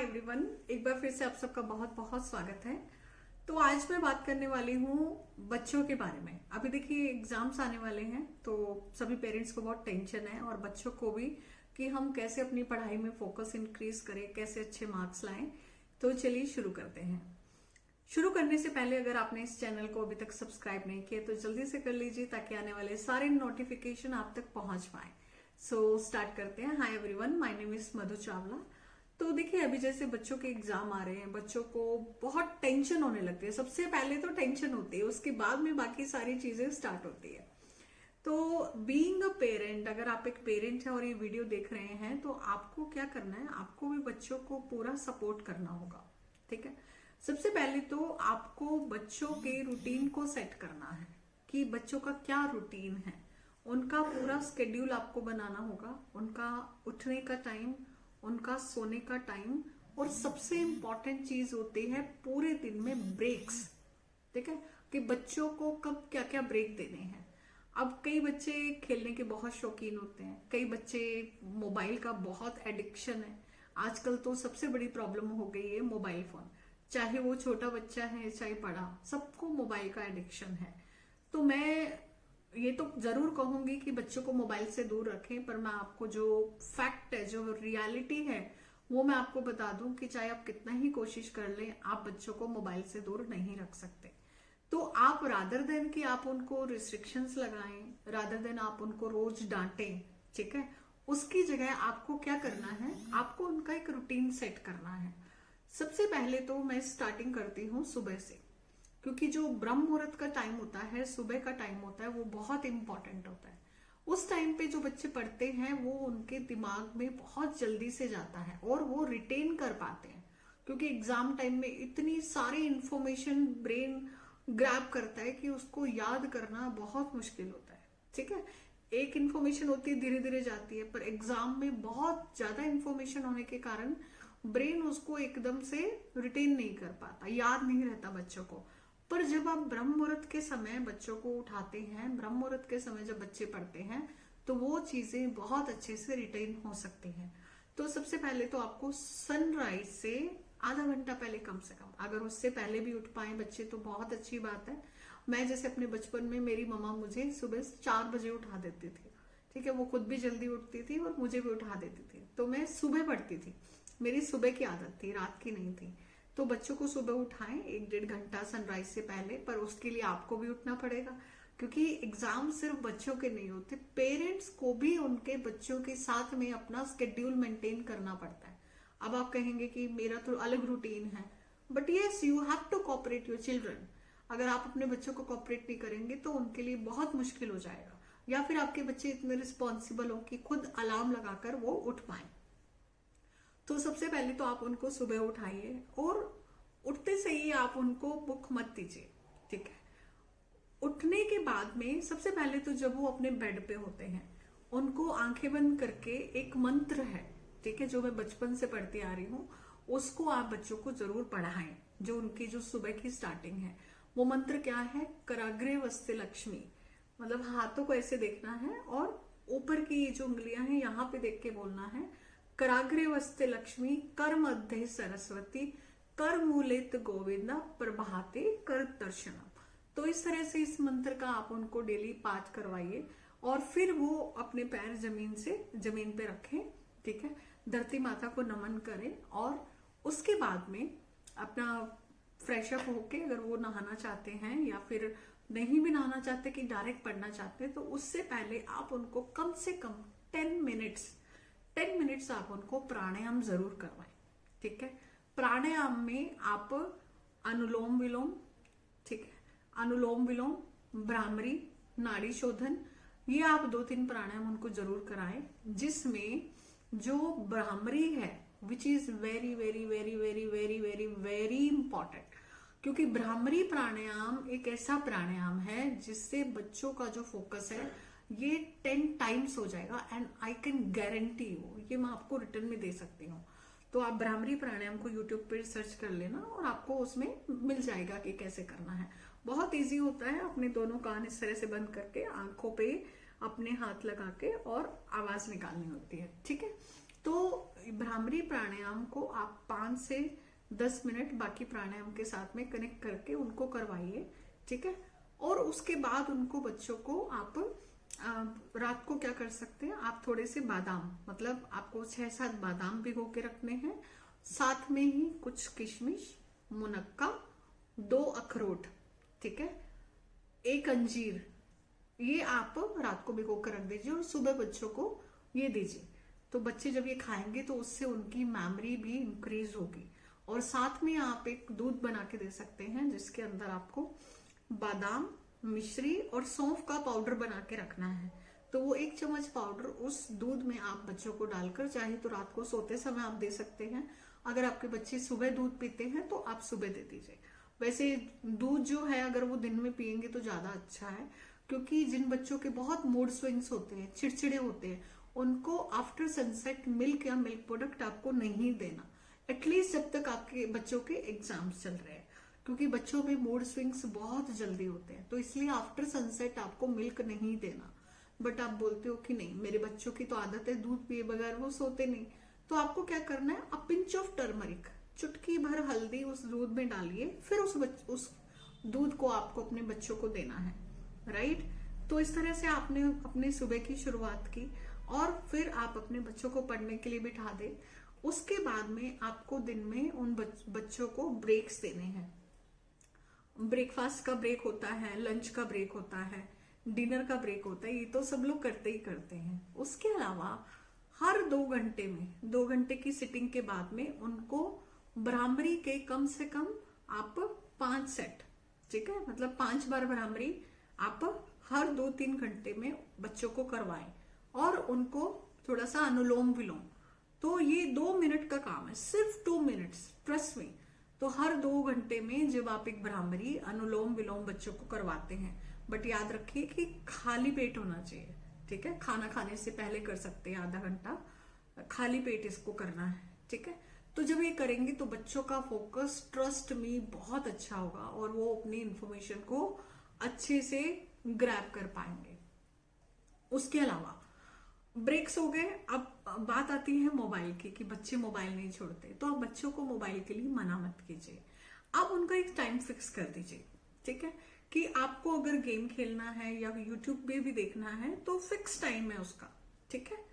Everyone, एक बार फिर से आप सबका बहुत बहुत स्वागत है। तो आज मैं बात करने वाली हूँ बच्चों के बारे में। अभी देखिए एग्जाम्स आने वाले हैं, तो सभी पेरेंट्स को बहुत टेंशन है और बच्चों को भी कि हम कैसे अपनी पढ़ाई में फोकस इंक्रीज करें, कैसे अच्छे मार्क्स लाएं। तो चलिए शुरू करते हैं। शुरू करने से पहले अगर आपने इस चैनल को अभी तक सब्सक्राइब नहीं किया तो जल्दी से कर लीजिए ताकि आने वाले सारे नोटिफिकेशन आप तक पहुंच पाए। सो स्टार्ट करते हैं। Hi everyone, my name is Madhu Chawla. तो देखिए अभी जैसे बच्चों के एग्जाम आ रहे हैं, बच्चों को बहुत टेंशन होने लगती है। सबसे पहले तो टेंशन होती है, उसके बाद में बाकी सारी चीजें स्टार्ट होती है। तो बीइंग अ पेरेंट, अगर आप एक पेरेंट हैं और ये वीडियो देख रहे हैं तो आपको क्या करना है, आपको भी बच्चों को पूरा सपोर्ट करना होगा। ठीक है, सबसे पहले तो आपको बच्चों के रूटीन को सेट करना है कि बच्चों का क्या रूटीन है। उनका पूरा स्केड्यूल आपको बनाना होगा, उनका उठने का टाइम, उनका सोने का टाइम, और सबसे इंपॉर्टेंट चीज होती है पूरे दिन में ब्रेक्स। ठीक है, कि बच्चों को कब क्या क्या ब्रेक देने हैं। अब कई बच्चे खेलने के बहुत शौकीन होते हैं, कई बच्चे मोबाइल का बहुत एडिक्शन है। आजकल तो सबसे बड़ी प्रॉब्लम हो गई है मोबाइल फोन, चाहे वो छोटा बच्चा है चाहे बड़ा, सबको मोबाइल का एडिक्शन है। तो मैं ये तो जरूर कहूंगी कि बच्चों को मोबाइल से दूर रखें, पर मैं आपको जो फैक्ट है, जो रियलिटी है, वो मैं आपको बता दूं कि चाहे आप कितना ही कोशिश कर लें, आप बच्चों को मोबाइल से दूर नहीं रख सकते। तो आप रादर देन कि आप उनको रिस्ट्रिक्शंस लगाएं, रादर देन आप उनको रोज डांटें, ठीक है, उसकी जगह आपको क्या करना है, आपको उनका एक रूटीन सेट करना है। सबसे पहले तो मैं स्टार्टिंग करती हूँ सुबह से, क्योंकि जो ब्रह्म मुहूर्त का टाइम होता है, सुबह का टाइम होता है, वो बहुत इंपॉर्टेंट होता है। उस टाइम पे जो बच्चे पढ़ते हैं वो उनके दिमाग में बहुत जल्दी से जाता है और वो रिटेन कर पाते हैं, क्योंकि एग्जाम टाइम में इतनी सारी इंफॉर्मेशन ब्रेन ग्रैब करता है कि उसको याद करना बहुत मुश्किल होता है। ठीक है, एक इंफॉर्मेशन होती है धीरे धीरे जाती है, पर एग्जाम में बहुत ज्यादा इंफॉर्मेशन होने के कारण ब्रेन उसको एकदम से रिटेन नहीं कर पाता, याद नहीं रहता बच्चों को। पर जब आप ब्रह्म मुहूर्त के समय बच्चों को उठाते हैं, ब्रह्म मुहूर्त के समय जब बच्चे पढ़ते हैं, तो वो चीजें बहुत अच्छे से रिटेन हो सकती हैं। तो सबसे पहले तो आपको सनराइज से आधा घंटा पहले, कम से कम अगर उससे पहले भी उठ पाए बच्चे तो बहुत अच्छी बात है। मैं जैसे अपने बचपन में मेरी मम्मा मुझे सुबह 4 बजे उठा देती थी। ठीक है, वो खुद भी जल्दी उठती थी और मुझे भी उठा देती थी, तो मैं सुबह पढ़ती थी। मेरी सुबह की आदत थी, रात की नहीं थी। तो बच्चों को सुबह उठाएं 1-1.5 घंटा सनराइज से पहले, पर उसके लिए आपको भी उठना पड़ेगा, क्योंकि एग्जाम सिर्फ बच्चों के नहीं होते, पेरेंट्स को भी उनके बच्चों के साथ में अपना स्केड्यूल मेंटेन करना पड़ता है। अब आप कहेंगे कि मेरा तो अलग रूटीन है, but yes, you have to cooperate your children. अगर आप अपने बच्चों को कोऑपरेट नहीं करेंगे तो उनके लिए बहुत मुश्किल हो जाएगा, या फिर आपके बच्चे इतने रिस्पॉन्सिबल हो कि खुद अलार्म लगाकर वो उठ पाए। तो सबसे पहले तो आप उनको सुबह उठाइए और उठते से ही आप उनको बुक मत दीजिए। ठीक है, उठने के बाद में सबसे पहले तो जब वो अपने बेड पे होते हैं, उनको आंखें बंद करके एक मंत्र है, ठीक है, जो मैं बचपन से पढ़ती आ रही हूँ, उसको आप बच्चों को जरूर पढ़ाएं। जो उनकी जो सुबह की स्टार्टिंग है, वो मंत्र क्या है, कराग्रे वस्ते लक्ष्मी, मतलब हाथों को ऐसे देखना है और ऊपर की ये जो उंगलियां हैं यहाँ पे देख के बोलना है, कराग्रे वस्ते लक्ष्मी, कर मध्य सरस्वती, कर मूलेत गोविंदा, प्रभाते कर दर्शनम। तो इस तरह से इस मंत्र का आप उनको डेली पाठ करवाइए और फिर वो अपने पैर जमीन पे रखें। ठीक है, धरती माता को नमन करें और उसके बाद में अपना फ्रेश अप होके, अगर वो नहाना चाहते हैं या फिर नहीं भी नहाना चाहते कि डायरेक्ट पढ़ना चाहते हैं, तो उससे पहले आप उनको कम से कम 10 मिनट्स आप उनको प्राणायाम जरूर करवाएं। ठीक है, प्राणायाम में आप अनुलोम विलोम, ठीक है, अनुलोम विलोम, भ्रामरी, नाड़ी शोधन, ये आप 2-3 प्राणायाम उनको जरूर कराएं, जिसमें जो भ्रामरी है, which is very very very very very very very important, क्योंकि भ्रामरी प्राणायाम एक ऐसा प्राणायाम है जिससे बच्चों का जो फोकस है ये 10 टाइम्स हो जाएगा, and I can guarantee you, ये मैं आपको रिटर्न में दे सकती हूँ। तो आप भ्रामरी प्राणायाम को यूट्यूब पर सर्च कर लेना और आपको उसमें मिल जाएगा कि कैसे करना है। बहुत इजी होता है, अपने दोनों कान इस तरह से बंद करके आंखों पे अपने हाथ लगा के और आवाज निकालनी होती है। ठीक है, तो भ्रामरी प्राणायाम को आप 5 से 10 मिनट बाकी प्राणायाम के साथ में कनेक्ट करके उनको करवाइए, ठीक है। और उसके बाद उनको बच्चों को आप रात को क्या कर सकते हैं, आप थोड़े से बादाम, मतलब आपको 6-7 बादाम भिगो के रखने हैं, साथ में ही कुछ किशमिश, मुनक्का, 2 अखरोट, ठीक है, 1 अंजीर, ये आप रात को भिगो कर रख दीजिए और सुबह बच्चों को ये दीजिए। तो बच्चे जब ये खाएंगे तो उससे उनकी मेमोरी भी इंक्रीज होगी। और साथ में आप एक दूध बना के दे सकते हैं जिसके अंदर आपको बादाम, मिश्री और सौंफ का पाउडर बना के रखना है। तो वो 1 चम्मच पाउडर उस दूध में आप बच्चों को डालकर, चाहे तो रात को सोते समय आप दे सकते हैं। अगर आपके बच्चे सुबह दूध पीते हैं तो आप सुबह दे दीजिए। वैसे दूध जो है अगर वो दिन में पियेंगे तो ज्यादा अच्छा है, क्योंकि जिन बच्चों के बहुत मूड स्विंग्स होते हैं, चिड़चिड़े होते हैं, उनको आफ्टर सनसेट मिल्क या मिल्क प्रोडक्ट आपको नहीं देना, एटलीस्ट जब तक आपके बच्चों के एग्जाम्स चल रहे हैं, क्योंकि बच्चों में मूड स्विंग्स बहुत जल्दी होते हैं। तो इसलिए आफ्टर सनसेट आपको मिल्क नहीं देना। बट आप बोलते हो कि नहीं मेरे बच्चों की तो आदत है दूध पिए बगैर वो सोते नहीं, तो आपको क्या करना है, अ पिंच ऑफ टर्मरिक, चुटकी भर हल्दी उस दूध में डालिए, फिर उस दूध को आपको अपने बच्चों को देना है, राइट। तो इस तरह से आपने अपने सुबह की शुरुआत की और फिर आप अपने बच्चों को पढ़ने के लिए बिठा दें। उसके बाद में आपको दिन में उन बच्चों को ब्रेक्स देने हैं। ब्रेकफास्ट का ब्रेक होता है, लंच का ब्रेक होता है, डिनर का ब्रेक होता है, ये तो सब लोग करते ही करते हैं। उसके अलावा हर 2 घंटे में, 2 घंटे की सिटिंग के बाद में उनको भ्रामरी के कम से कम आप 5 सेट, ठीक है, मतलब 5 बार भ्रामरी आप हर 2-3 घंटे में बच्चों को करवाएं और उनको थोड़ा सा अनुलोम विलोम। तो ये 2 मिनट का काम है, सिर्फ 2 मिनट्स, ट्रस्ट मी। तो हर 2 घंटे में जब आप एक भ्रामरी, अनुलोम विलोम बच्चों को करवाते हैं, बट याद रखिए कि खाली पेट होना चाहिए, ठीक है। खाना खाने से पहले कर सकते हैं, आधा घंटा खाली पेट इसको करना है, ठीक है। तो जब ये करेंगे तो बच्चों का फोकस, ट्रस्ट मी, बहुत अच्छा होगा और वो अपनी इंफॉर्मेशन को अच्छे से ग्रैब कर पाएंगे। उसके अलावा ब्रेक्स हो गए। अब बात आती है मोबाइल की कि बच्चे मोबाइल नहीं छोड़ते, तो आप बच्चों को मोबाइल के लिए मना मत कीजिए। आप उनका एक टाइम फिक्स कर दीजिए, ठीक है, कि आपको अगर गेम खेलना है या यूट्यूब पे भी देखना है तो फिक्स टाइम है उसका, ठीक है।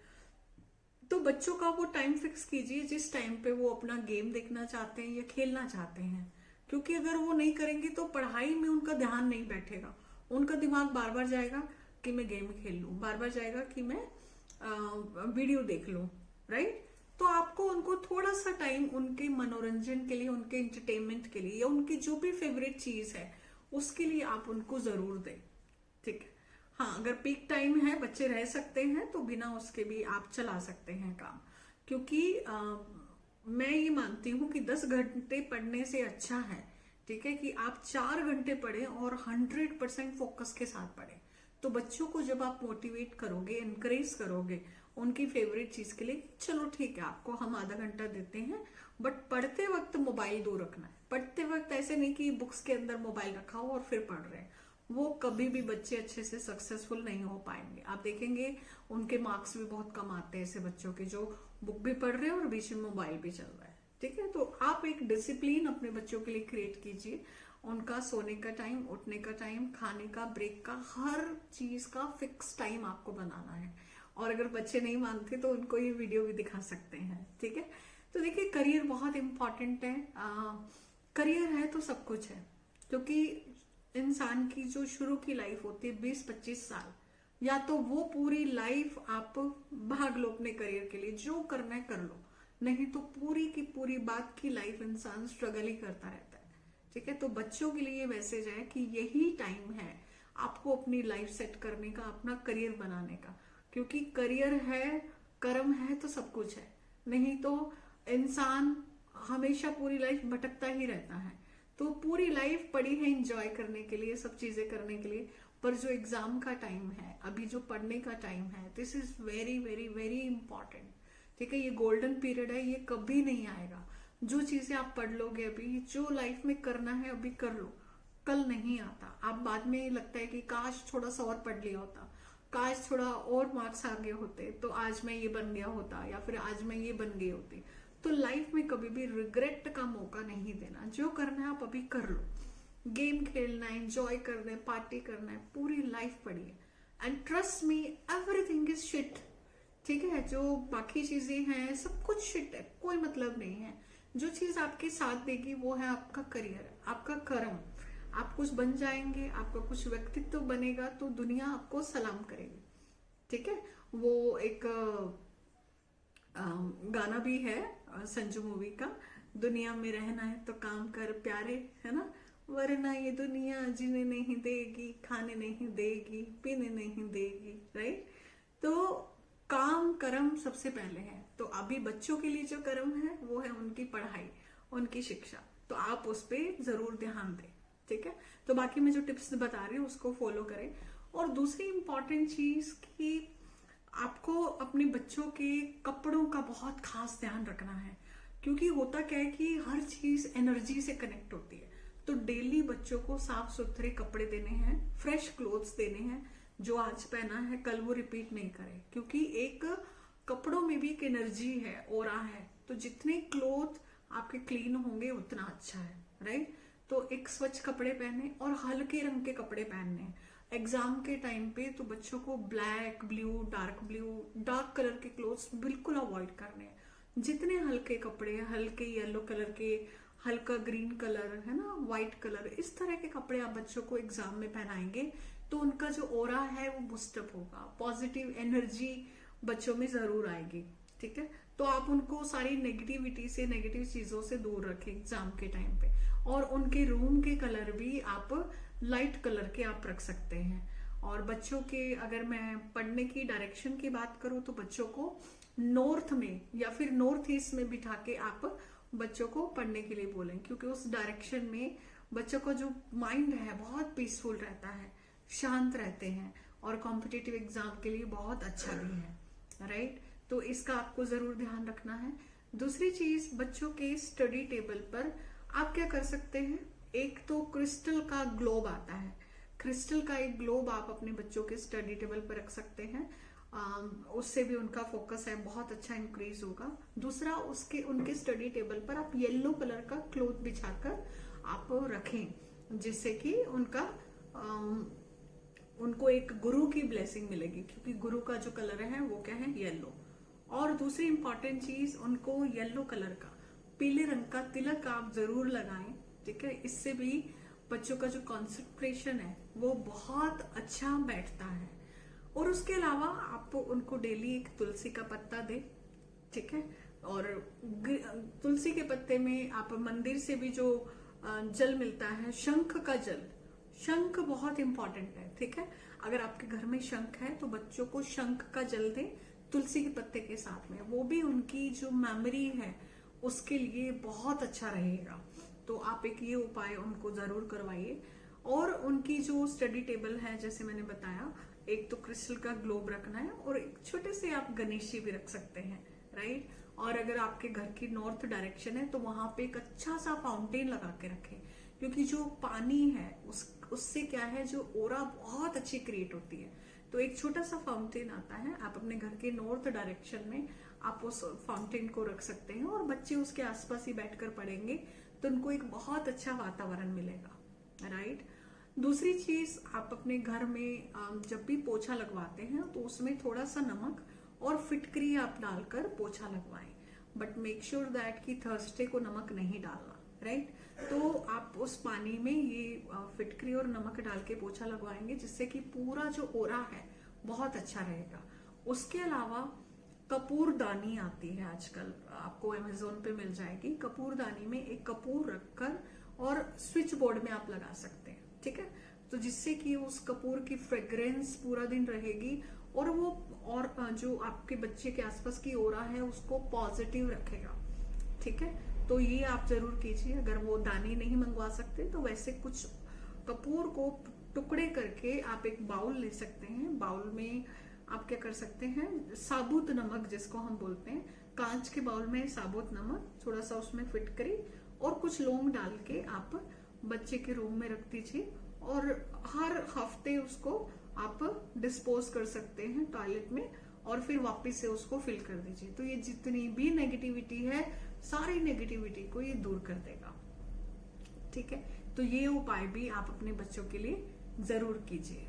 तो बच्चों का वो टाइम फिक्स कीजिए जिस टाइम पे वो अपना गेम देखना चाहते हैं या खेलना चाहते हैं, क्योंकि अगर वो नहीं करेंगे तो पढ़ाई में उनका ध्यान नहीं बैठेगा। उनका दिमाग बार बार जाएगा कि मैं गेम खेल लूं, बार बार जाएगा कि मैं वीडियो देख लूं, राइट। तो आपको उनको थोड़ा सा टाइम उनके मनोरंजन के लिए, उनके एंटरटेनमेंट के लिए या उनकी जो भी फेवरेट चीज है उसके लिए आप उनको जरूर दें, ठीक है। हाँ, अगर पीक टाइम है, बच्चे रह सकते हैं, तो बिना उसके भी आप चला सकते हैं काम, क्योंकि मैं ये मानती हूँ कि 10 घंटे पढ़ने से अच्छा है, ठीक है, कि आप 4 घंटे पढ़ें और 100% फोकस के साथ पढ़ें। तो बच्चों को जब आप मोटिवेट करोगे, एनकरेज करोगे उनकी फेवरेट चीज के लिए, चलो ठीक है आपको हम आधा घंटा देते हैं, बट पढ़ते वक्त मोबाइल दूर रखना है। पढ़ते वक्त ऐसे नहीं कि बुक्स के अंदर मोबाइल रखा हो और फिर पढ़ रहे हैं, वो कभी भी बच्चे अच्छे से सक्सेसफुल नहीं हो पाएंगे। आप देखेंगे उनके मार्क्स भी बहुत कम आते हैं ऐसे बच्चों के जो बुक भी पढ़ रहे हैं और बीच में मोबाइल भी चल रहा है, ठीक है। तो आप एक डिसिप्लिन अपने बच्चों के लिए क्रिएट कीजिए। उनका सोने का टाइम, उठने का टाइम, खाने का, ब्रेक का, हर चीज का फिक्स टाइम आपको बनाना है। और अगर बच्चे नहीं मानते तो उनको ये वीडियो भी दिखा सकते हैं, ठीक है। तो देखिए करियर बहुत इंपॉर्टेंट है। करियर है तो सब कुछ है, क्योंकि इंसान की जो शुरू की लाइफ होती है 20-25 साल, या तो वो पूरी लाइफ आप भाग लो अपने करियर के लिए, जो करना है कर लो, नहीं तो पूरी की पूरी बात की लाइफ इंसान स्ट्रगल ही करता रहता है, ठीक है। तो बच्चों के लिए मैसेज है कि यही टाइम है आपको अपनी लाइफ सेट करने का, अपना करियर बनाने का, क्योंकि करियर है, कर्म है तो सब कुछ है, नहीं तो इंसान हमेशा पूरी लाइफ भटकता ही रहता है। तो पूरी लाइफ पड़ी है एंजॉय करने के लिए, सब चीजें करने के लिए, पर जो एग्जाम का टाइम है, अभी जो पढ़ने का टाइम है, this is very very very important, ठीक है। ये गोल्डन पीरियड है, ये कभी नहीं आएगा। जो चीजें आप पढ़ लोगे अभी, जो लाइफ में करना है अभी कर लो, कल नहीं आता। आप बाद में लगता है कि काश थोड़ा सा और पढ़ लिया होता, काश थोड़ा और मार्क्स आगे होते तो आज मैं ये बन गया होता, या फिर आज मैं ये बन गई होती। तो लाइफ में कभी भी रिग्रेट का मौका नहीं देना। जो करना है आप अभी कर लो। गेम खेलना है, एंजॉय करना है, पार्टी करना है, पूरी लाइफ पड़ी है। And trust me, everything is shit. ठीक है, जो बाकी चीजें हैं सब कुछ शिट है, कोई मतलब नहीं है। जो चीज आपके साथ देगी वो है आपका करियर, आपका कर्म। आप कुछ बन जाएंगे, आपका कुछ व्यक्तित्व बनेगा तो दुनिया आपको सलाम करेगी। ठीक है, वो एक गाना भी है संजू मूवी का, दुनिया में रहना है तो काम कर प्यारे, है ना, वरना ये दुनिया जीने नहीं देगी, खाने नहीं देगी, पीने नहीं देगी। राइट, तो काम कर्म सबसे पहले है। तो अभी बच्चों के लिए जो कर्म है वो है उनकी पढ़ाई, उनकी शिक्षा। तो आप उस पर जरूर ध्यान दें। ठीक है, तो बाकी मैं जो टिप्स बता रही हूँ उसको फॉलो करें। और दूसरी इंपॉर्टेंट चीज कि आपको अपने बच्चों के कपड़ों का बहुत खास ध्यान रखना है, क्योंकि होता क्या है कि हर चीज एनर्जी से कनेक्ट होती है। तो डेली बच्चों को साफ सुथरे कपड़े देने हैं, फ्रेश क्लोथ्स देने हैं। जो आज पहना है कल वो रिपीट नहीं करे, क्योंकि एक कपड़ों में भी एक एनर्जी है, ऑरा है। तो जितने क्लोथ आपके क्लीन होंगे उतना अच्छा है। राइट, तो एक स्वच्छ कपड़े पहने और हल्के रंग के कपड़े पहनने। एग्जाम के टाइम पे तो बच्चों को ब्लैक, ब्लू, डार्क कलर के क्लोथ्स बिल्कुल अवॉइड करने हैं। जितने हल्के कपड़े, हल्के येलो कलर के, हल्का ग्रीन कलर, है ना, व्हाइट कलर, इस तरह के कपड़े आप बच्चों को एग्जाम में पहनाएंगे तो उनका जो ऑरा है वो बूस्टअप होगा, पॉजिटिव एनर्जी बच्चों में जरूर आएगी। ठीक है, तो आप उनको सारी नेगेटिविटी से, नेगेटिव चीजों से दूर रखें एग्जाम के टाइम पे। और उनके रूम के कलर भी आप लाइट कलर के आप रख सकते हैं। और बच्चों के, अगर मैं पढ़ने की डायरेक्शन की बात करूं तो बच्चों को नॉर्थ में या फिर नॉर्थ ईस्ट में बिठा के आप बच्चों को पढ़ने के लिए बोलें, क्योंकि उस डायरेक्शन में बच्चों का जो माइंड है बहुत पीसफुल रहता है, शांत रहते हैं और कॉम्पिटिटिव एग्जाम के लिए बहुत अच्छा भी है। राइट, तो इसका आपको जरूर ध्यान रखना है। दूसरी चीज, बच्चों के स्टडी टेबल पर आप क्या कर सकते हैं, एक तो क्रिस्टल का ग्लोब आता है, क्रिस्टल का एक ग्लोब आप अपने बच्चों के स्टडी टेबल पर रख सकते हैं। उससे भी उनका फोकस है बहुत अच्छा इंक्रीज होगा। दूसरा, उसके उनके स्टडी टेबल पर आप येलो कलर का क्लोथ बिछाकर आप रखें, जिससे कि उनको एक गुरु की ब्लेसिंग मिलेगी, क्योंकि गुरु का जो कलर है वो क्या है, येलो। और दूसरी इंपॉर्टेंट चीज, उनको येलो कलर का, पीले रंग का तिलक आप जरूर लगाएं। ठीक है, इससे भी बच्चों का जो कंसंट्रेशन है वो बहुत अच्छा बैठता है। और उसके अलावा आप उनको डेली एक तुलसी का पत्ता दें। ठीक है, और तुलसी के पत्ते में आप मंदिर से भी जो जल मिलता है, शंख का जल, शंख बहुत इंपॉर्टेंट है। ठीक है, अगर आपके घर में शंख है तो बच्चों को शंख का जल दें तुलसी के पत्ते के साथ में, वो भी उनकी जो मेमोरी है उसके लिए बहुत अच्छा रहेगा। तो आप एक ये उपाय उनको जरूर करवाइए। और उनकी जो स्टडी टेबल है, जैसे मैंने बताया, एक तो क्रिस्टल का ग्लोब रखना है और एक छोटे से आप गणेश जी भी रख सकते हैं। राइट, और अगर आपके घर की नॉर्थ डायरेक्शन है तो वहां पे एक अच्छा सा फाउंटेन लगा के रखें, क्योंकि जो पानी है उससे क्या है, जो ओरा बहुत अच्छी क्रिएट होती है। तो एक छोटा सा फाउंटेन आता है, आप अपने घर के नॉर्थ डायरेक्शन में आप उस फाउंटेन को रख सकते हैं और बच्चे उसके आसपास ही बैठकर पढ़ेंगे तो उनको एक बहुत अच्छा वातावरण मिलेगा। राइट, दूसरी चीज, आप अपने घर में जब भी पोछा लगवाते हैं तो उसमें थोड़ा सा नमक और फिटकरी आप डालकर पोछा लगवाएं, बट मेक श्योर दैट कि थर्सडे को नमक नहीं डालना। राइट, तो आप उस पानी में ये फिटकरी और नमक डाल के पोछा लगवाएंगे, जिससे कि पूरा जो ओरा है बहुत अच्छा रहेगा। उसके अलावा कपूरदानी आती है आजकल, आपको अमेज़न पे मिल जाएगी। कपूरदानी में एक कपूर रखकर और स्विच बोर्ड में आप लगा सकते हैं। ठीक है, तो जिससे कि उस कपूर की फ्रेग्रेंस पूरा दिन रहेगी और वो और जो आपके बच्चे के आसपास की ओरा है उसको पॉजिटिव रखेगा। ठीक है, तो ये आप जरूर कीजिए। अगर वो दाने नहीं मंगवा सकते तो वैसे कुछ कपूर को टुकड़े करके आप एक बाउल ले सकते हैं। बाउल में आप क्या कर सकते हैं, साबुत नमक जिसको हम बोलते हैं, कांच के बाउल में साबुत नमक, थोड़ा सा उसमें फिटकरी और कुछ लौंग डाल के आप बच्चे के रूम में रख दीजिए और हर हफ्ते उसको आप डिस्पोज कर सकते हैं टॉयलेट में और फिर वापस से उसको फिल कर दीजिए। तो ये जितनी भी नेगेटिविटी है, सारी नेगेटिविटी को ये दूर कर देगा। ठीक है, तो ये उपाय भी आप अपने बच्चों के लिए जरूर कीजिए।